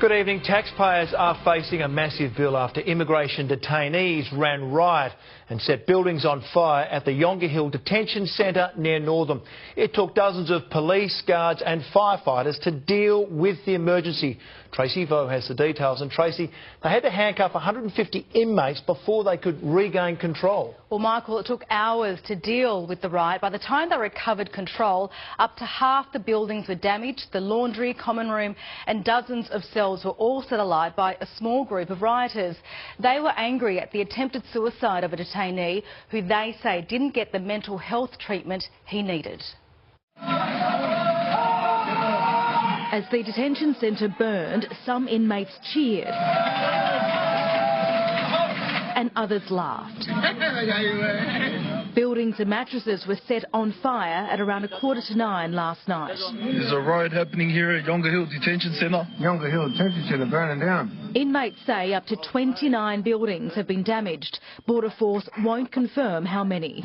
Good evening. Taxpayers are facing a massive bill after immigration detainees ran riot and set buildings on fire at the Yongah Detention Centre near Northam. It took dozens of police, guards and firefighters to deal with the emergency. Tracy Vo has the details. And Tracy, they had to handcuff 150 inmates before they could regain control. Well, Michael, it took hours to deal with the riot. By the time they recovered control, up to half the buildings were damaged. The laundry, common room and dozens of cells were all set alight by a small group of rioters. They were angry at the attempted suicide of a detainee who they say didn't get the mental health treatment he needed. As the detention centre burned, some inmates cheered and others laughed. Buildings and mattresses were set on fire at around 9:15 last night. There's a riot happening here at Yongah Detention Centre. Yongah Detention Centre burning down. Inmates say up to 29 buildings have been damaged. Border Force won't confirm how many.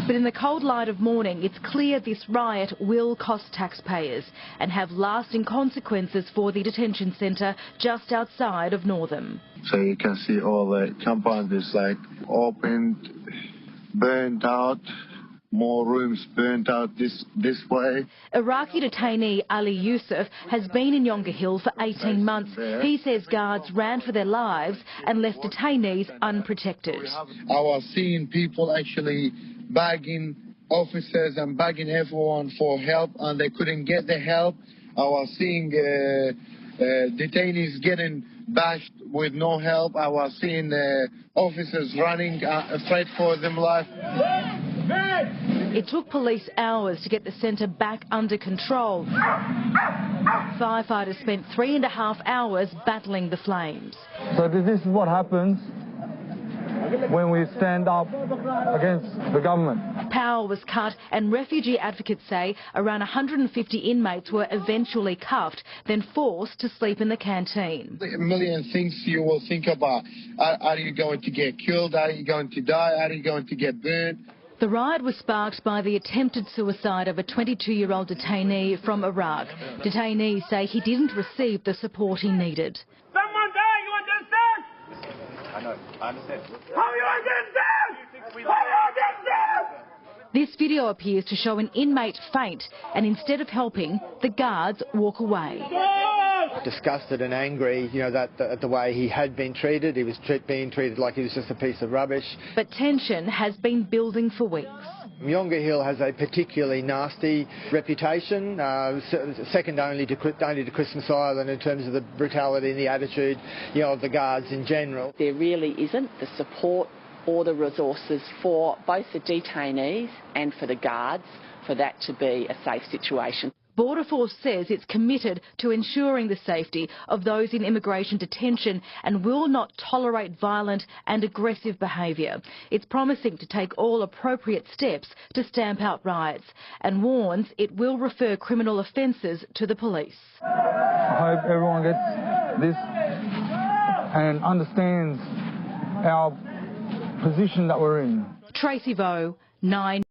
But in the cold light of morning, it's clear this riot will cost taxpayers and have lasting consequences for the detention centre just outside of Northam. So you can see all the compound is like opened, burnt out, more rooms burnt out this way. Iraqi detainee Ali Yusuf has been in Yongah for 18 months. He says guards ran for their lives and left detainees unprotected. I was seeing people actually begging officers and begging everyone for help, and they couldn't get the help. I was seeing detainees getting bashed with no help. I was seeing officers running afraid for their life. It took police hours to get the centre back under control. Firefighters spent 3.5 hours battling the flames. So this is what happens when we stand up against the government. Power was cut and refugee advocates say around 150 inmates were eventually cuffed, then forced to sleep in the canteen. A million things you will think about. Are you going to get killed? Are you going to die? Are you going to get burnt? The riot was sparked by the attempted suicide of a 22-year-old detainee from Iraq. Detainees say he didn't receive the support he needed. Someone die, you understand? I understand. How you understand? How you understand? This video appears to show an inmate faint and instead of helping, the guards walk away. Disgusted and angry, at the way he had been treated. He was being treated like he was just a piece of rubbish. But tension has been building for weeks. Yongah has a particularly nasty reputation, second only to Christmas Island in terms of the brutality and the attitude, of the guards in general. There really isn't the support or the resources for both the detainees and for the guards for that to be a safe situation. Border Force says it's committed to ensuring the safety of those in immigration detention and will not tolerate violent and aggressive behaviour. It's promising to take all appropriate steps to stamp out riots and warns it will refer criminal offences to the police. I hope everyone gets this and understands our position that we're in. Tracy Vo, 9.